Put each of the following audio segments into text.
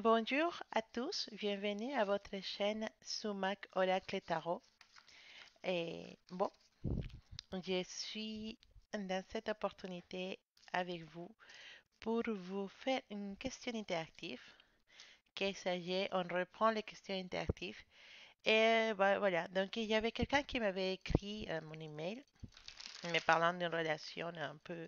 Bonjour à tous, bienvenue à votre chaîne Sumac Oracle Tarot. Et bon, je suis dans cette opportunité avec vous pour vous faire une question interactive. Qu'il s'agit, on reprend les questions interactives. Et voilà, donc il y avait quelqu'un qui m'avait écrit mon email me parlant d'une relation un peu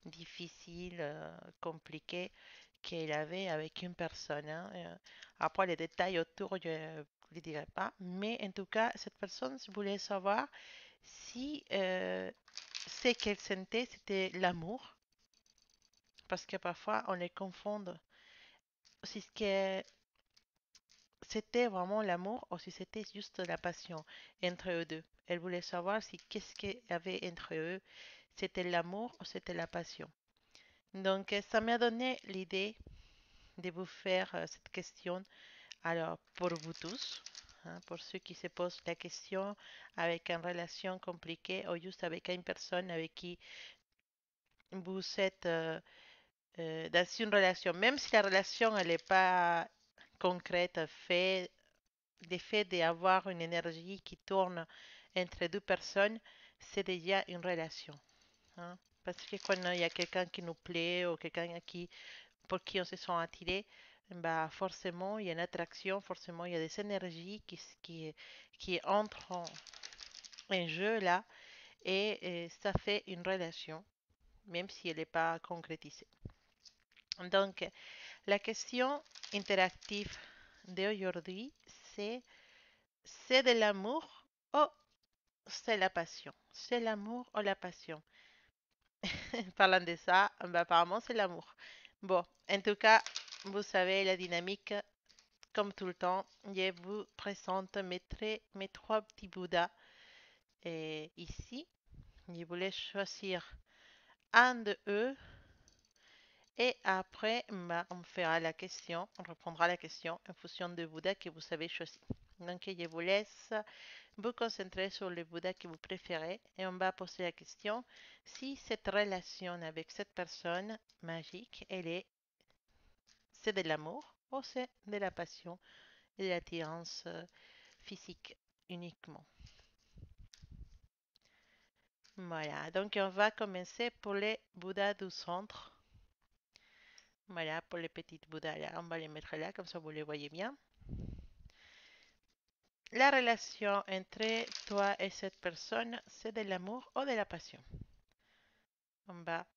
difficile, compliquée qu'il avait avec une personne, hein. Après, les détails autour, je ne les dirai pas. Mais en tout cas, cette personne voulait savoir si ce qu'elle sentait, c'était l'amour. Parce que parfois, on les confond. Si ce que c'était vraiment l'amour ou si c'était juste la passion entre eux deux. Elle voulait savoir si qu'est-ce qu'il y avait entre eux. C'était l'amour ou c'était la passion. Donc, ça m'a donné l'idée de vous faire cette question. Alors, pour vous tous, hein, pour ceux qui se posent la question avec une relation compliquée ou juste avec une personne avec qui vous êtes dans une relation, même si la relation elle n'est pas concrète, fait, le fait d'avoir une énergie qui tourne entre deux personnes, c'est déjà une relation, hein. Parce que quand il y a quelqu'un qui nous plaît ou quelqu'un qui pour qui on se sent attiré, bah forcément il y a une attraction, forcément il y a des énergies qui entrent en jeu là et ça fait une relation, même si elle n'est pas concrétisée. Donc, la question interactive d'aujourd'hui, c'est de l'amour ou c'est la passion? C'est l'amour ou la passion? Parlant de ça, bah, apparemment c'est l'amour. Bon, en tout cas, vous savez la dynamique. Comme tout le temps, je vous présente mes trois petits Bouddhas. Et ici, je voulais choisir un de eux et après, bah, on fera la question, on reprendra la question en fonction du Bouddha que vous avez choisi. Donc, je vous laisse vous concentrer sur le Bouddha que vous préférez et on va poser la question si cette relation avec cette personne magique, c'est de l'amour ou c'est de la passion et de l'attirance physique uniquement. Voilà, donc on va commencer pour les Bouddhas du centre. Voilà, pour les petites Bouddhas là, on va les mettre là, comme ça vous les voyez bien. La relation entre toi et cette personne, c'est de l'amour ou de la passion? On va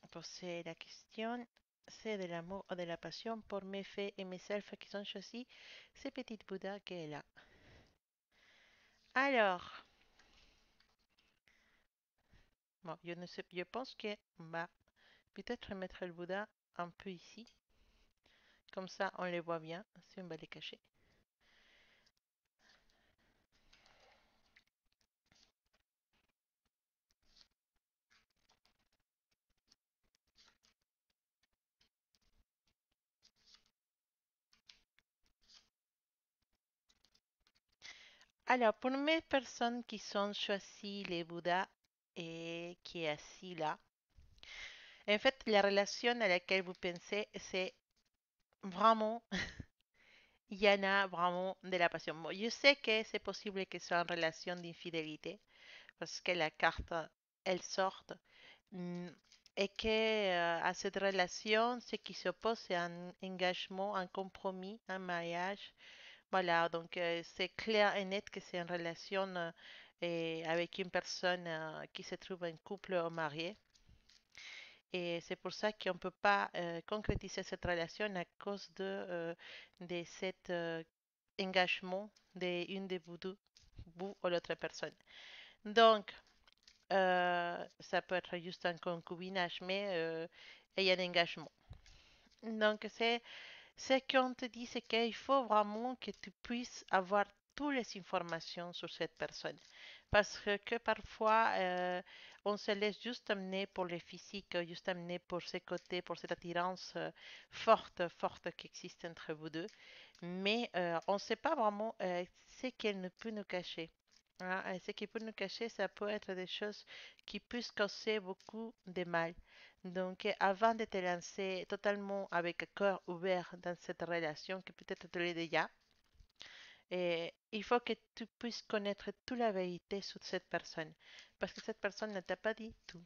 poser la question, c'est de l'amour ou de la passion pour mes faits et mes selfs qui sont choisis, ces petites Bouddhas qui est là. Alors, bon, je ne sais, je pense que on va peut-être mettre le Bouddha un peu ici. Comme ça, on les voit bien. Si on va les cacher. Alors, pour mes personnes qui sont choisies les Bouddhas et qui est assis là, en fait, la relation à laquelle vous pensez, c'est vraiment, il y en a vraiment de la passion. Bon, je sais que c'est possible que ce soit une relation d'infidélité parce que la carte, elle sort. mm, Et que à cette relation, ce qui s'oppose, c'est un engagement, un compromis, un mariage. Voilà, donc c'est clair et net que c'est une relation avec une personne qui se trouve en couple ou marié. Et c'est pour ça qu'on ne peut pas concrétiser cette relation à cause de cet engagement d'une de vous deux, vous ou l'autre personne. Donc, ça peut être juste un concubinage, mais il y a un engagement. Donc, ce qu'on te dit, c'est qu'il faut vraiment que tu puisses avoir toutes les informations sur cette personne. Parce que parfois, on se laisse juste amener pour le physique, juste amener pour ses côtés, pour cette attirance forte, forte qui existe entre vous deux. Mais on ne sait pas vraiment ce qu'elle ne peut nous cacher. Hein. Ce qui peut nous cacher, ça peut être des choses qui puissent causer beaucoup de mal. Donc, avant de te lancer totalement avec un cœur ouvert dans cette relation que peut-être tu l'es déjà, il faut que tu puisses connaître toute la vérité sur cette personne. Parce que cette personne ne t'a pas dit tout.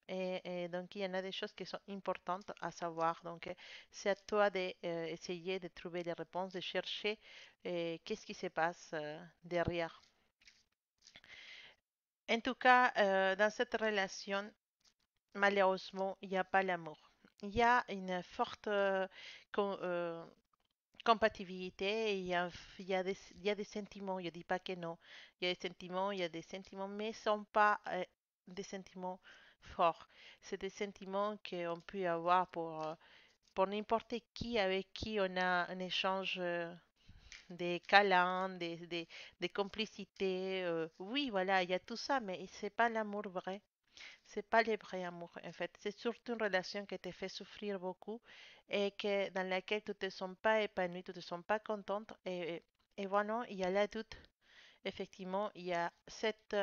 Et donc, il y en a des choses qui sont importantes à savoir. Donc, c'est à toi d'essayer de trouver des réponses, de chercher qu'est-ce qui se passe derrière. En tout cas, dans cette relation, malheureusement, il n'y a pas l'amour. Il y a une forte com- euh, compatibilité, il y a des sentiments, je ne dis pas que non. Il y a des sentiments, mais ce ne sont pas des sentiments forts. C'est des sentiments qu'on peut avoir pour n'importe qui avec qui on a un échange des câlins, des complicités. Oui, voilà, il y a tout ça, mais c'est pas l'amour vrai. C'est pas le vrai amour, en fait. C'est surtout une relation qui te fait souffrir beaucoup et que, dans laquelle tu te sens pas épanouie, tu te sens pas contente. Et voilà, il y a la doute. Effectivement, il y a cette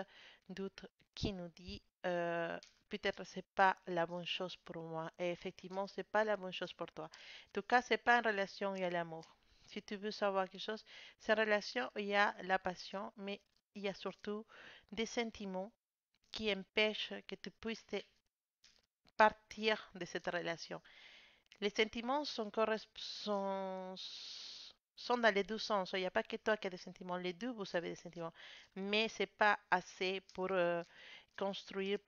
doute qui nous dit peut-être c'est pas la bonne chose pour moi. Et effectivement, c'est pas la bonne chose pour toi. En tout cas, c'est pas une relation où il y a l'amour. Si tu veux savoir quelque chose, c'est une relation où il y a la passion, mais il y a surtout des sentiments qui empêchent que tu puisses partir de cette relation. Les sentiments sont dans les deux sens. Il n'y a pas que toi qui as des sentiments. Les deux, vous avez des sentiments. Mais c'est pas assez pour construire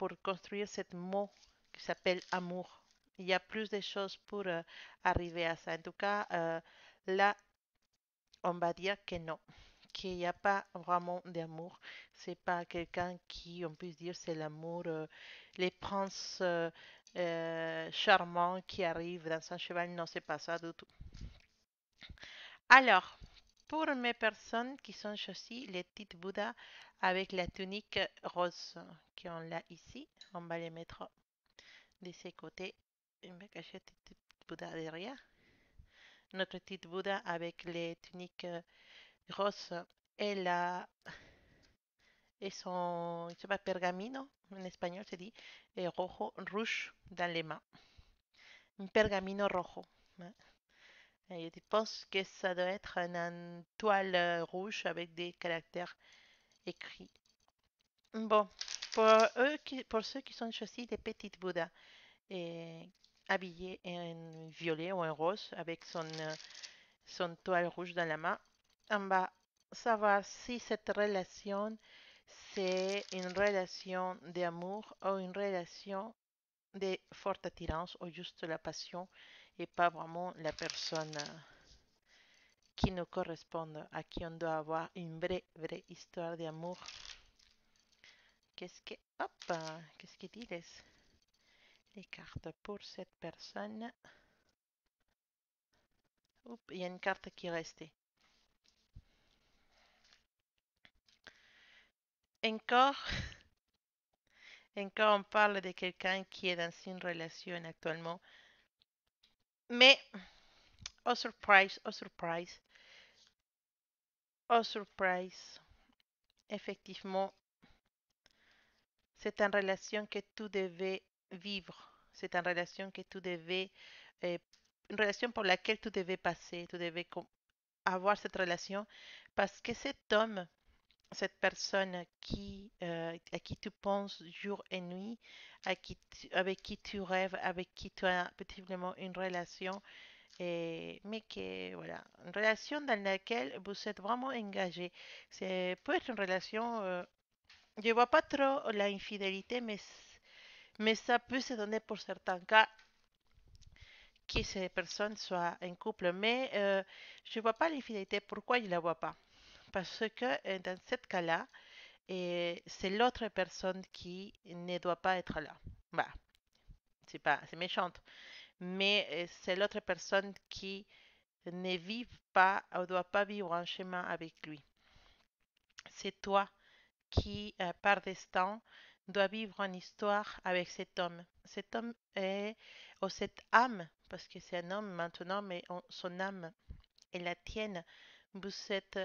ce mot qui s'appelle amour. Il y a plus de choses pour arriver à ça. En tout cas, là, on va dire que non, qu'il n'y a pas vraiment d'amour. C'est pas quelqu'un qui, on peut dire, c'est l'amour, les princes charmants qui arrivent dans un cheval. Non, c'est pas ça du tout. Alors, pour mes personnes qui sont choisies, les petites Bouddhas avec la tunique rose, qu'on l'a ici, on va les mettre de ces côtés. Je vais cacher cette petite Bouddha derrière. Notre petite Bouddha avec les tuniques roses et la et son, il s'appelle pergamino, en espagnol se dit, rojo, rouge dans les mains. Un pergamino rojo. Hein. Et je pense que ça doit être une toile rouge avec des caractères écrits. Bon, pour ceux qui sont choisis des petites Bouddhas et habillés en violet ou en rose avec son toile rouge dans la main, on va savoir si cette relation c'est une relation d'amour ou une relation de forte attirance ou juste la passion et pas vraiment la personne qui nous correspond, à qui on doit avoir une vraie histoire d'amour. Qu'est-ce que dit les cartes pour cette personne? Oups, il y a une carte qui est restée. Encore, encore on parle de quelqu'un qui est dans une relation actuellement. Mais, oh surprise, effectivement, c'est une relation que tu devais vivre. C'est une relation que tu devais, euh, une relation pour laquelle tu devais passer. Tu devais avoir cette relation parce que cet homme, cette personne à qui tu penses jour et nuit, avec qui tu rêves, avec qui tu as possiblement une relation, mais que voilà, une relation dans laquelle vous êtes vraiment engagé. C'est peut être une relation, je vois pas trop la infidélité, mais ça peut se donner pour certains cas que ces personnes soient en couple. Mais je vois pas l'infidélité. Pourquoi je la vois pas? Parce que dans ce cas-là, c'est l'autre personne qui ne doit pas être là. Bah, c'est méchante, mais c'est l'autre personne qui ne vit pas ou doit pas vivre un chemin avec lui. C'est toi qui, par destin, doit vivre une histoire avec cet homme. Cet homme est, ou cette âme, parce que c'est un homme maintenant, mais son âme est la tienne. Vous êtes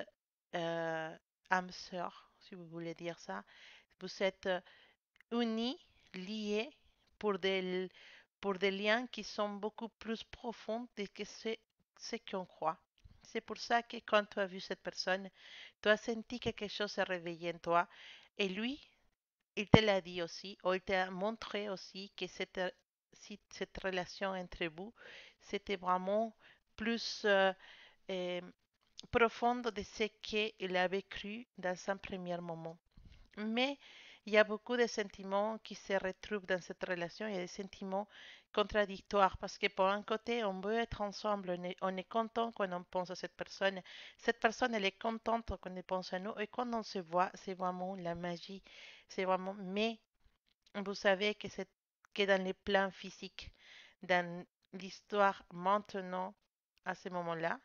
âme sœur, si vous voulez dire ça. Vous êtes unis, liés pour pour des liens qui sont beaucoup plus profonds que ce qu'on croit. C'est pour ça que quand tu as vu cette personne, tu as senti quelque chose se réveiller en toi et lui, il te l'a dit aussi, ou il t'a montré aussi que cette relation entre vous, c'était vraiment plus euh, profonde de ce qu'il avait cru dans un premier moment. Mais il y a beaucoup de sentiments qui se retrouvent dans cette relation. Il y a des sentiments contradictoires parce que pour un côté, on veut être ensemble, on est content quand on pense à cette personne. Cette personne, elle est contente quand elle pense à nous. Et quand on se voit, c'est vraiment la magie. C'est vraiment. Mais vous savez que dans les plans physiques, dans l'histoire maintenant, à ce moment-là,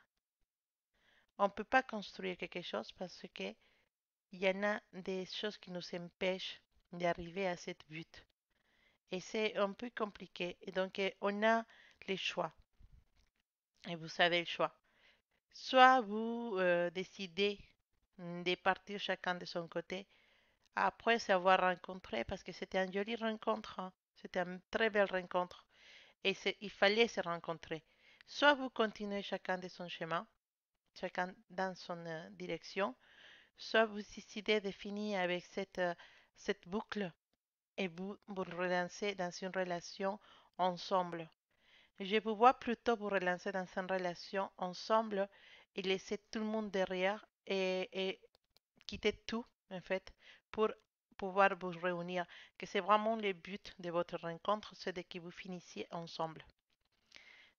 on ne peut pas construire quelque chose parce que il y en a des choses qui nous empêchent d'arriver à cette but. Et c'est un peu compliqué. Et donc, on a les choix. Et vous savez le choix. Soit vous décidez de partir chacun de son côté après s'avoir rencontré, parce que c'était une jolie rencontre, hein. C'était une très belle rencontre. Et il fallait se rencontrer. Soit vous continuez chacun de son chemin, chacun dans son direction, soit vous décidez de finir avec cette boucle et vous relancez dans une relation ensemble. Je vous vois plutôt vous relancer dans une relation ensemble et laisser tout le monde derrière et quitter tout, en fait, pour pouvoir vous réunir. Que c'est vraiment le but de votre rencontre, c'est de que vous finissiez ensemble.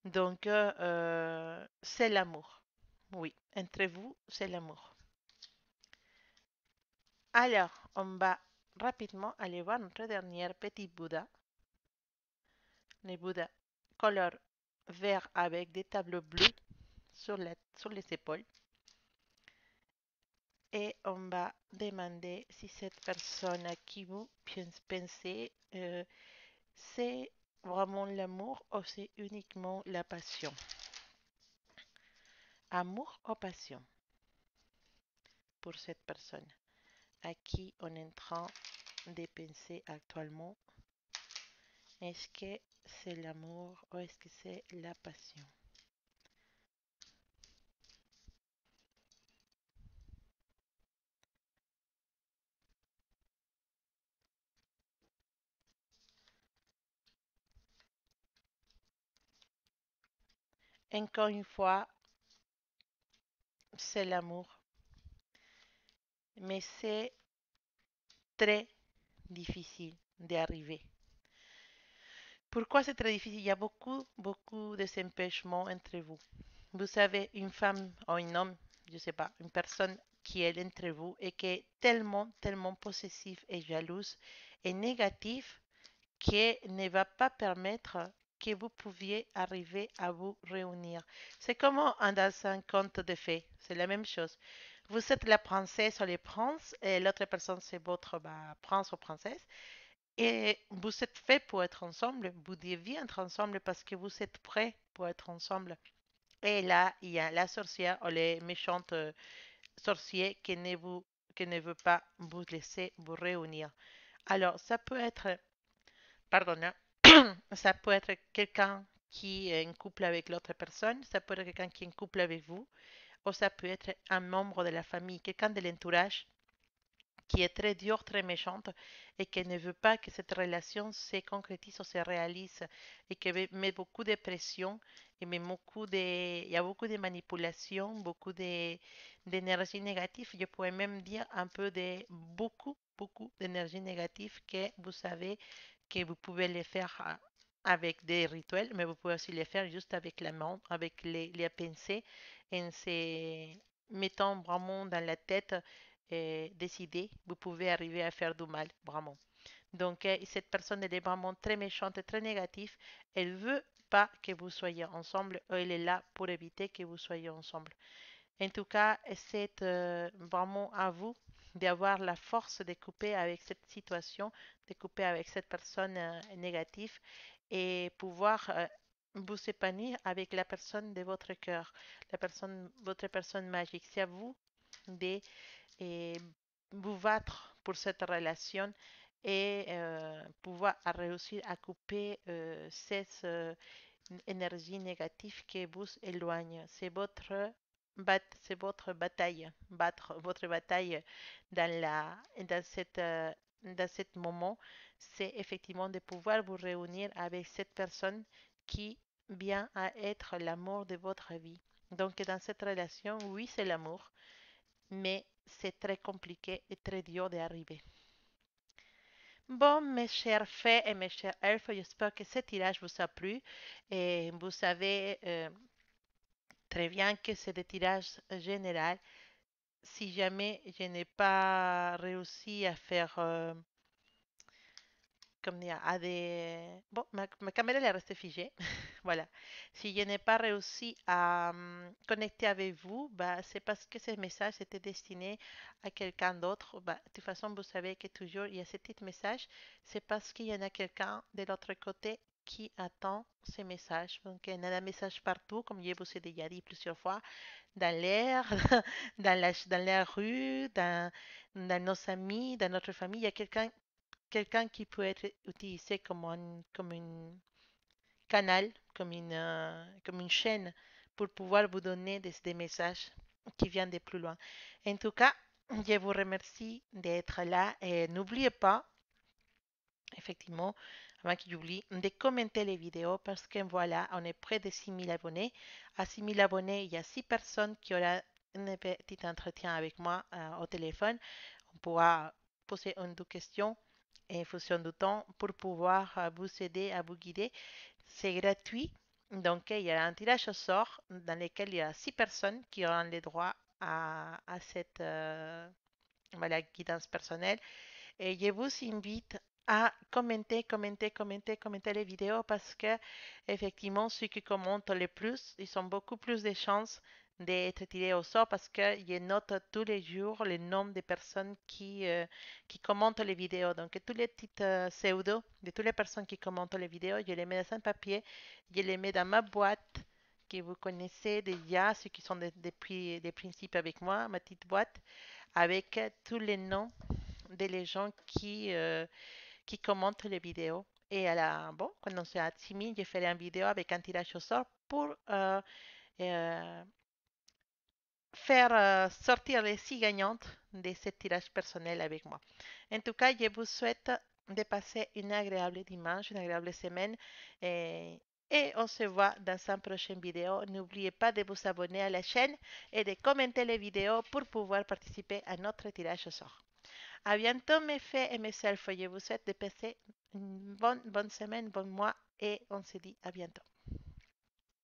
Donc, c'est l'amour. Oui, entre vous, c'est l'amour. Alors, on va rapidement aller voir notre dernier petit Bouddha, le Bouddha couleur vert avec des tableaux bleus sur les épaules. Et on va demander si cette personne à qui vous pensez, c'est vraiment l'amour ou c'est uniquement la passion. Amour ou passion pour cette personne à qui on est en train de penser actuellement. Est-ce que c'est l'amour ou est-ce que c'est la passion? Encore une fois, c'est l'amour, mais c'est très difficile d'y arriver. Pourquoi c'est très difficile? Il y a beaucoup de empêchements entre vous. Vous savez, une femme ou un homme, je ne sais pas, une personne qui est entre vous et qui est tellement possessive et jalouse et négative qui ne va pas permettre que vous pouviez arriver à vous réunir. C'est comme dans un conte de fées, c'est la même chose. Vous êtes la princesse ou le prince et l'autre personne c'est votre prince ou princesse et vous êtes fait pour être ensemble, vous deviez être ensemble parce que vous êtes prêts pour être ensemble. Et là, il y a la sorcière ou les méchantes sorciers qui ne veut pas vous laisser vous réunir. Alors, ça peut être, pardon, hein, ça peut être quelqu'un qui est en couple avec l'autre personne, ça peut être quelqu'un qui est en couple avec vous, ou ça peut être un membre de la famille, quelqu'un de l'entourage qui est très dure, très méchante et qui ne veut pas que cette relation se concrétise ou se réalise et qui met beaucoup de pression et met il y a beaucoup de manipulation, d'énergie négative. Je pourrais même dire un peu de beaucoup d'énergie négative que vous savez que vous pouvez les faire avec des rituels, mais vous pouvez aussi les faire juste avec la main, avec les pensées, en se mettant vraiment dans la tête des idées, vous pouvez arriver à faire du mal, vraiment. Donc, cette personne, elle est vraiment très méchante et très négative. Elle veut pas que vous soyez ensemble. Elle est là pour éviter que vous soyez ensemble. En tout cas, c'est vraiment à vous d'avoir la force de couper avec cette situation, de couper avec cette personne négative et pouvoir vous épanouir avec la personne de votre cœur, votre personne magique. C'est à vous de et vous battre pour cette relation et pouvoir réussir à couper ces énergies négatives qui vous éloignent. C'est votre bataille, battre votre bataille dans dans cet moment, c'est effectivement de pouvoir vous réunir avec cette personne qui vient à être l'amour de votre vie. Donc, dans cette relation, oui, c'est l'amour, mais c'est très compliqué et très dur d'y arriver. Bon, mes chers fées et mes chers elfes, j'espère que ce tirage vous a plu. Et vous savez très bien que c'est des tirages généraux. Si jamais je n'ai pas réussi à faire comme dire, à des... Bon, ma caméra elle est restée figée. Voilà. Si je n'ai pas réussi à connecter avec vous, bah, c'est parce que ce message était destiné à quelqu'un d'autre. Bah, de toute façon, vous savez que toujours il y a ce petit message. C'est parce qu'il y en a quelqu'un de l'autre côté qui attend ces messages. Donc, il y en a des messages partout, comme je vous ai déjà dit plusieurs fois, dans l'air, dans la rue, dans nos amis, dans notre famille. Il y a quelqu'un qui peut être utilisé comme un canal, comme une chaîne pour pouvoir vous donner des messages qui viennent de plus loin. En tout cas, je vous remercie d'être là et n'oubliez pas, effectivement, avant que j'oublie, de commenter les vidéos parce que voilà, on est près de 6000 abonnés. À 6000 abonnés, il y a 6 personnes qui auront un petit entretien avec moi au téléphone. On pourra poser une ou deux questions en fonction du temps pour pouvoir vous aider à vous guider. C'est gratuit. Donc, il y a un tirage au sort dans lequel il y a 6 personnes qui auront le droit à cette voilà, guidance personnelle. Et je vous invite à commenter les vidéos parce que, effectivement, ceux qui commentent le plus, ils ont beaucoup plus de chances d'être tirés au sort parce que je note tous les jours le nombre de personnes qui commentent les vidéos. Donc, tous les petits pseudos de toutes les personnes qui commentent les vidéos, je les mets dans un papier, je les mets dans ma boîte que vous connaissez déjà, ceux qui sont depuis les principes avec moi, ma petite boîte, avec tous les noms des gens qui commentent les vidéos. Et bon, quand on sera à 6000, je ferai une vidéo avec un tirage au sort pour euh, faire sortir les 6 gagnantes de ce tirage personnel avec moi. En tout cas, je vous souhaite de passer une agréable dimanche, une agréable semaine et on se voit dans une prochaine vidéo. N'oubliez pas de vous abonner à la chaîne et de commenter les vidéos pour pouvoir participer à notre tirage au sort. À bientôt mes fées et mes selfs. Je vous souhaite de passer une bonne semaine, bon mois et on se dit à bientôt.